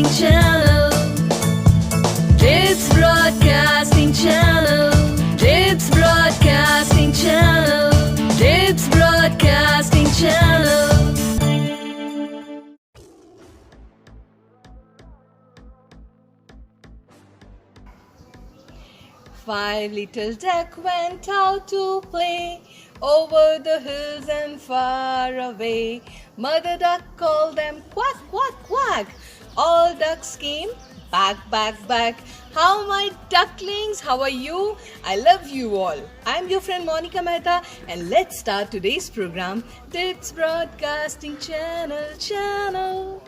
Channel. It's Broadcasting Channel. It's Broadcasting Channel. It's Broadcasting Channel. 5 little duck went out to play over the hills and far away. Mother duck called them quack, quack, quack. All ducks came back, back, back. How my ducklings, how are you? I love you all. I'm your friend Monica Mehta and let's start today's program. It's Broadcasting Channel.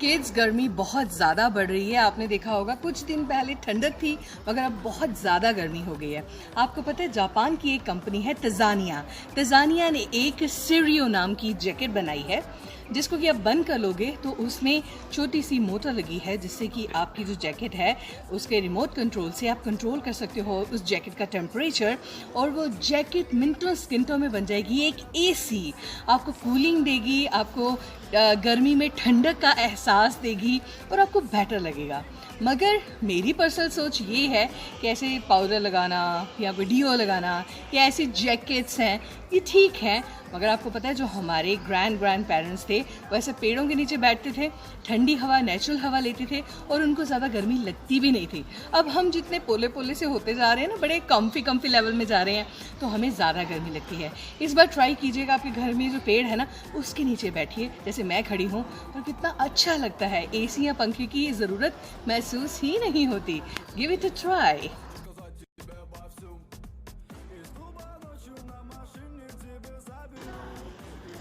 Kids, गर्मी बहुत ज़्यादा बढ़ रही है। आपने देखा होगा कुछ दिन पहले ठंडक थी मगर अब बहुत ज़्यादा गर्मी हो गई है। आपको पता है जापान की एक कंपनी है तजानिया ने एक सिरियो नाम की जैकेट बनाई है जिसको कि आप बंद कर लोगे तो उसमें छोटी सी मोटर लगी है जिससे कि आपकी जो जैकेट है उसके रिमोट कंट्रोल से आप कंट्रोल कर सकते हो उस जैकेट का टेम्परेचर और वो जैकेट मिनटों सेकंडों में बन जाएगी एक एसी। आपको कूलिंग देगी, आपको गर्मी में ठंडक का एहसास देगी और आपको बेटर लगेगा। मगर मेरी पर्सनल सोच ये है कि ऐसे पाउडर लगाना या वीडियो लगाना या ऐसी जैकेट्स हैं ये ठीक है, मगर आपको पता है जो हमारे ग्रैंड पेरेंट्स थे वो ऐसे पेड़ों के नीचे बैठते थे, ठंडी हवा नेचुरल हवा लेते थे और उनको ज़्यादा गर्मी लगती भी नहीं थी। अब हम जितने पोले से होते जा रहे हैं ना, बड़े कम्फी लेवल में जा रहे हैं तो हमें ज़्यादा गर्मी लगती है। इस बार ट्राई कीजिएगा, आपके घर में जो पेड़ है ना उसके नीचे बैठिए जैसे मैं खड़ी हूँ और कितना अच्छा लगता है। एसी या पंखे की ज़रूरत महसूस ही नहीं होती। Give it a try.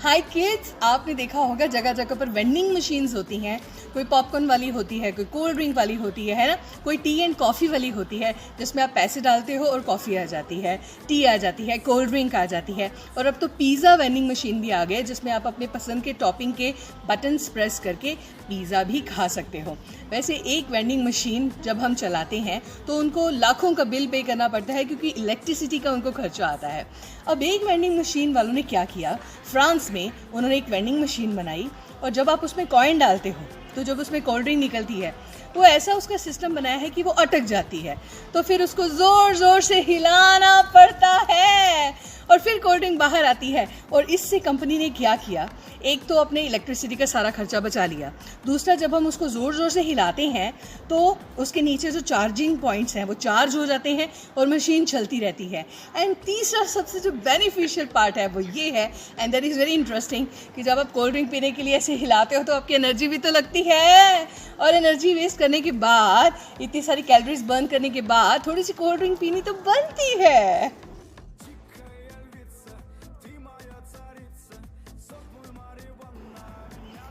Hi kids, आपने देखा होगा जगह जगह पर वेंडिंग मशीन्स होती हैं। कोई पॉपकॉर्न वाली होती है, कोई कोल्ड ड्रिंक वाली होती है ना, कोई टी एंड कॉफ़ी वाली होती है जिसमें आप पैसे डालते हो और कॉफ़ी आ जाती है, टी आ जाती है, कोल्ड ड्रिंक आ जाती है। और अब तो पिज़्ज़ा वेंडिंग मशीन भी आ गए जिसमें आप अपने पसंद के टॉपिंग के बटन्स प्रेस करके पिज़्ज़ा भी खा सकते हो। वैसे एक वेंडिंग मशीन जब हम चलाते हैं तो उनको लाखों का बिल पे करना पड़ता है क्योंकि इलेक्ट्रिसिटी का उनको खर्चा आता है। अब एक वेंडिंग मशीन वालों ने क्या किया, फ्रांस में उन्होंने एक वेंडिंग मशीन बनाई और जब आप उसमें कॉइन डालते हो तो जब उसमें कोल्ड ड्रिंक निकलती है वो ऐसा उसका सिस्टम बनाया है कि वो अटक जाती है, तो फिर उसको ज़ोर से हिलाना पड़ता है और फिर कोल्ड ड्रिंक बाहर आती है। और इससे कंपनी ने क्या किया, एक तो अपने इलेक्ट्रिसिटी का सारा खर्चा बचा लिया, दूसरा जब हम उसको ज़ोर से हिलाते हैं तो उसके नीचे जो चार्जिंग पॉइंट्स हैं वो चार्ज हो जाते हैं और मशीन चलती रहती है। एंड तीसरा सबसे जो बेनिफिशियल पार्ट है वो ये है, and that is very interesting, कि जब आप कोल्ड ड्रिंक पीने के लिए ऐसे हिलाते हो तो आपकी एनर्जी भी तो लगती है और एनर्जी वेस्ट करने के बाद, इतनी सारी कैलोरीज बर्न करने के बाद थोड़ी सी कोल्ड ड्रिंक पीनी तो बनती है।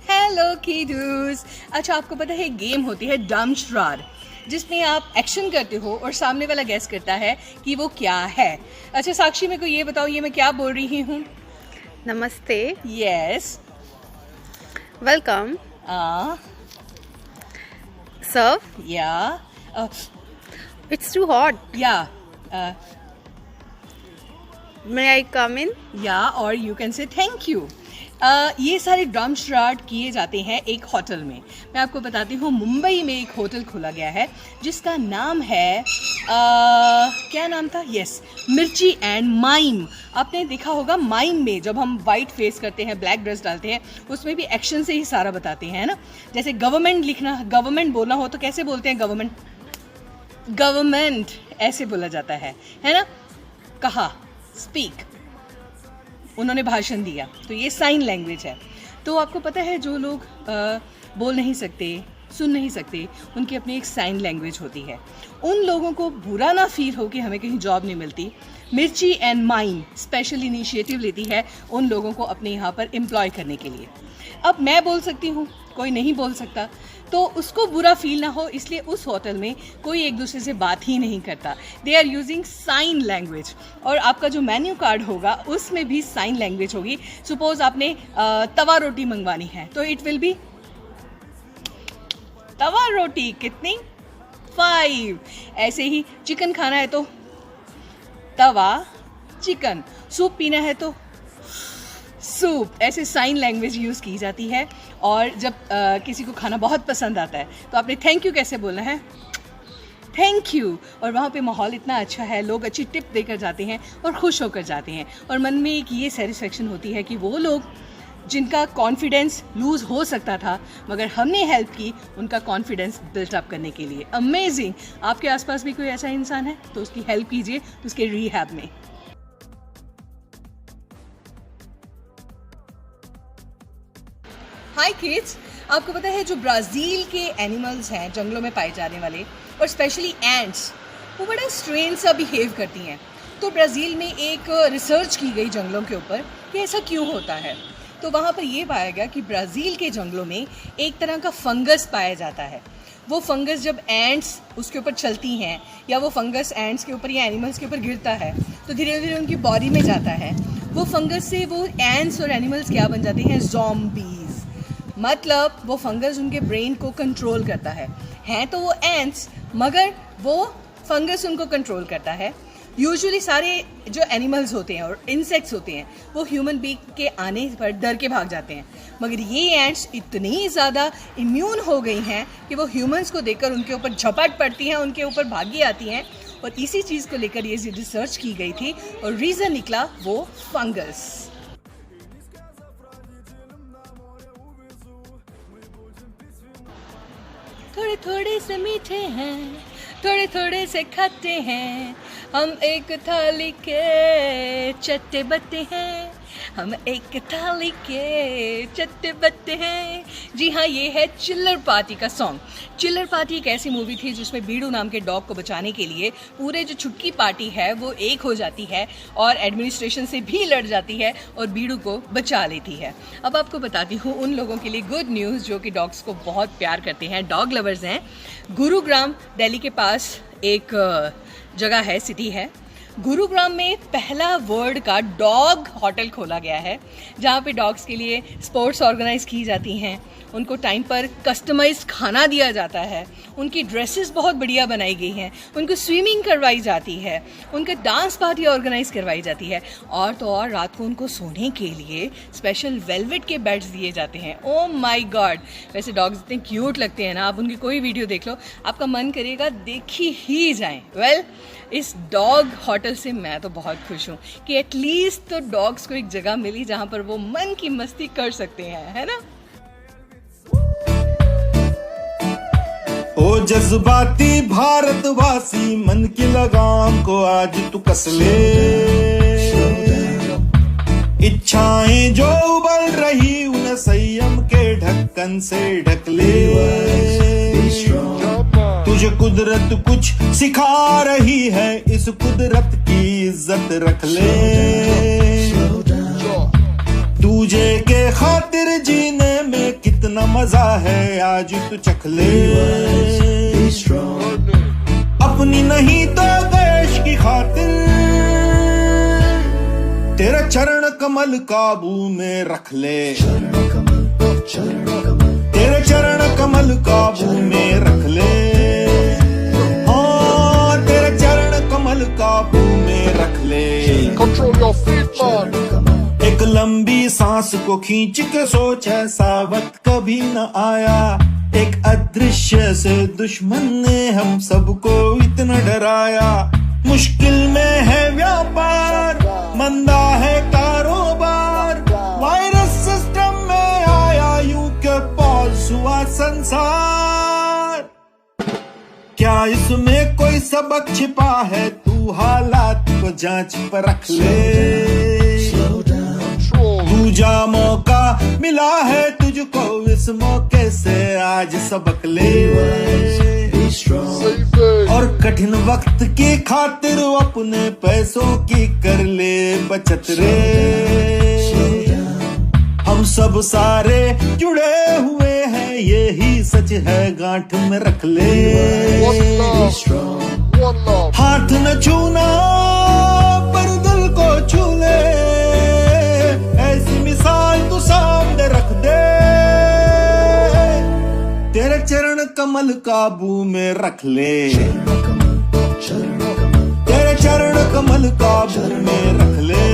हेलो किडूस, अच्छा आपको पता है गेम होती है डम्बस्ट्रार जिसमें आप एक्शन करते हो और सामने वाला गेस करता है कि वो क्या है। अच्छा साक्षी, मेरे को ये बताओ ये मैं क्या बोल रही हूँ? नमस्ते। Yes. Welcome. Serve. Yeah. It's too hot. Yeah. May I come in? Yeah, और you can say thank you. ये सारे डम्बस्ट्रार किए जाते हैं एक होटल में। मैं आपको बताती हूँ, मुंबई में एक होटल खोला गया है जिसका नाम है क्या नाम था? यस, मिर्ची एंड माइम। आपने देखा होगा माइम में जब हम वाइट फेस करते हैं, ब्लैक ड्रेस डालते हैं, उसमें भी एक्शन से ही सारा बताते हैं ना। जैसे गवर्नमेंट लिखना, गवर्नमेंट बोलना हो तो कैसे बोलते हैं? गवर्नमेंट ऐसे बोला जाता है ना। कहा, स्पीक, उन्होंने भाषण दिया, तो ये साइन लैंग्वेज है। तो आपको पता है जो लोग बोल नहीं सकते, सुन नहीं सकते, उनकी अपनी एक साइन लैंग्वेज होती है। उन लोगों को बुरा ना फील हो कि हमें कहीं जॉब नहीं मिलती, मिर्ची एंड माइम स्पेशल इनिशिएटिव लेती है उन लोगों को अपने यहाँ पर एम्प्लॉय करने के लिए। अब मैं बोल सकती हूँ, कोई नहीं बोल सकता, तो उसको बुरा फील ना हो इसलिए उस होटल में कोई एक दूसरे से बात ही नहीं करता। They are using sign language. और आपका जो मेन्यू कार्ड होगा उसमें भी साइन लैंग्वेज होगी। सपोज आपने तवा रोटी मंगवानी है तो इट विल बी तवा रोटी। कितनी? 5। ऐसे ही चिकन खाना है तो तवा चिकन, सूप पीना है तो सूप, ऐसे साइन लैंग्वेज यूज़ की जाती है। और जब किसी को खाना बहुत पसंद आता है तो आपने थैंक यू कैसे बोलना है? Thank you. और वहाँ पे माहौल इतना अच्छा है, लोग अच्छी टिप देकर जाते हैं और खुश होकर जाते हैं। और मन में एक ये सेटिस्फेक्शन होती है कि वो लोग जिनका कॉन्फिडेंस लूज़ हो सकता था मगर हमने हेल्प की, उनका कॉन्फिडेंस बिल्ट अप करने के लिए। अमेजिंग। आपके आसपास भी कोई ऐसा इंसान है तो उसकी हेल्प कीजिए, उसके रिहैब में। हाय किड्स, आपको पता है जो ब्राज़ील के एनिमल्स हैं जंगलों में पाए जाने वाले, और स्पेशली एंट्स, वो बड़ा स्ट्रेन सा बिहेव करती हैं। तो ब्राज़ील में एक रिसर्च की गई जंगलों के ऊपर कि ऐसा क्यों होता है। तो वहाँ पर ये पाया गया कि ब्राज़ील के जंगलों में एक तरह का फंगस पाया जाता है। वो फंगस जब एंट्स उसके ऊपर चलती हैं या वो फंगस एंट्स के ऊपर या एनिमल्स के ऊपर गिरता है तो धीरे धीरे उनकी बॉडी में जाता है। वो फंगस से वो एंट्स और एनिमल्स क्या बन जाते हैं? ज़ॉम्बीज़। मतलब वो फंगस उनके ब्रेन को कंट्रोल करता है। हैं तो वो एंट्स मगर वो फंगस उनको कंट्रोल करता है। यूजुअली सारे जो एनिमल्स होते हैं और इंसेक्ट्स होते हैं वो ह्यूमन बीइंग के आने पर डर के भाग जाते हैं, मगर ये एंट्स इतनी ज़्यादा इम्यून हो गई हैं कि वो ह्यूमंस को देखकर उनके ऊपर झपट पड़ती हैं, उनके ऊपर भागी आती हैं। और इसी चीज़ को लेकर ये रिसर्च की गई थी और रीज़न निकला वो फंगस। थोड़े थोड़े से मीठे हैं, थोड़े थोड़े से खट्टे हैं, हम एक थाली के चट्टे बट्टे हैं, हम एक थाली के चट्टे बट्टे हैं। जी हाँ, ये है चिल्लर पार्टी का सॉन्ग। चिल्लर पार्टी एक ऐसी मूवी थी जिसमें बीड़ू नाम के डॉग को बचाने के लिए पूरे जो छुटकी पार्टी है वो एक हो जाती है और एडमिनिस्ट्रेशन से भी लड़ जाती है और बीड़ू को बचा लेती है। अब आपको बताती हूँ उन लोगों के लिए गुड न्यूज़ जो कि डॉग्स को बहुत प्यार करते हैं, डॉग लवर्स हैं। गुरुग्राम दिल्ली के पास एक जगह है, सिटी है। गुरुग्राम में पहला वर्ल्ड का डॉग होटल खोला गया है जहाँ पे डॉग्स के लिए स्पोर्ट्स ऑर्गेनाइज की जाती हैं, उनको टाइम पर कस्टमाइज्ड खाना दिया जाता है, उनकी ड्रेसेस बहुत बढ़िया बनाई गई हैं, उनको स्विमिंग करवाई जाती है, उनका डांस पार्टी ऑर्गेनाइज करवाई जाती है और तो और रात को उनको सोने के लिए स्पेशल वेलवेट के बेड्स दिए जाते हैं। ओ माय गॉड, वैसे डॉग्स इतने क्यूट लगते हैं ना, आप उनकी कोई वीडियो देख लो आपका मन करेगा देख ही जाएं। वेल, इस डॉग होटल से मैं तो बहुत खुश हूँ कि एटलीस्ट तो डॉग्स को एक जगह मिली जहाँ पर वो मन की मस्ती कर सकते हैं, है ना। ओ जज्बाती भारतवासी, मन की लगाम को आज तू कस ले। इच्छाएं जो उबल रही उन्हें संयम के ढक्कन से ढक ले। तुझे कुदरत कुछ सिखा रही है, इस कुदरत की इज्जत रख ले। तुझे के खातिर जीने में कितना मजा है आज तू चख ले। अपनी नहीं तो देश की खातिर तेरा चरण कमल काबू में रख ले। तेरे चरण कमल काबू में रख ले। हाँ, तेरे चरण कमल काबू में रख ले। Control your feet, man. एक लंबी सांस को खींच के सोच, ऐसा वक्त कभी न आया। एक अदृश्य से दुश्मन ने हम सबको इतना डराया। मुश्किल में है व्यापार, मंदा है कारोबार, वायरस सिस्टम में आया यूं के पॉज हुआ संसार। क्या इसमें कोई सबक छिपा है? तू हालात को जांच पर रख ले। दूजा मौका मिला है तुझको, इस मौके से आज सबक ले। और कठिन वक्त की खातिर अपने पैसों की कर ले बचत रे। हम सब सारे जुड़े हुए हैं, यही सच है, गांठ में रख ले। हाथ न छूना पर दिल को छू ले, ऐसी मिसाल तू सामने रख दे। तेरे चरण कमल काबू में रख ले। तेरे चरण कमल काबू में रख ले।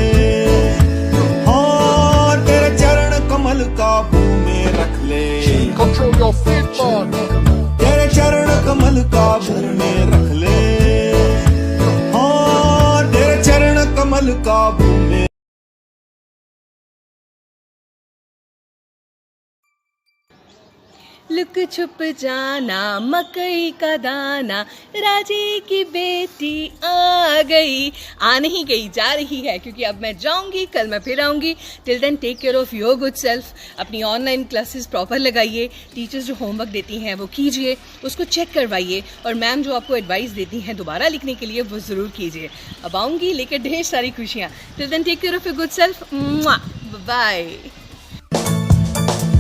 हाँ, कमल काबू में रख ले, हाँ तेरे चरण कमल काबू में। लुक छुप जाना मकई का दाना, राजे की बेटी आ गई। आ नहीं गई, जा रही है, क्योंकि अब मैं जाऊंगी, कल मैं फिर आऊंगी। Till then take care of your good self. अपनी ऑनलाइन क्लासेस प्रॉपर लगाइए, टीचर्स जो होमवर्क देती हैं वो कीजिए, उसको चेक करवाइए, और मैम जो आपको एडवाइस देती हैं दोबारा लिखने के लिए वो ज़रूर कीजिए। अब आऊँगी लेकर ढेर सारी खुशियाँ। Till then take care of your good self. Bye.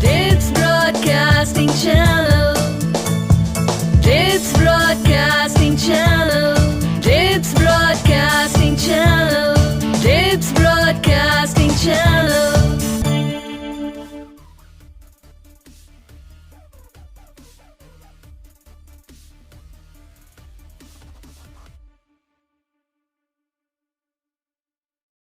It's Broadcasting Channel. It's Broadcasting Channel. It's Broadcasting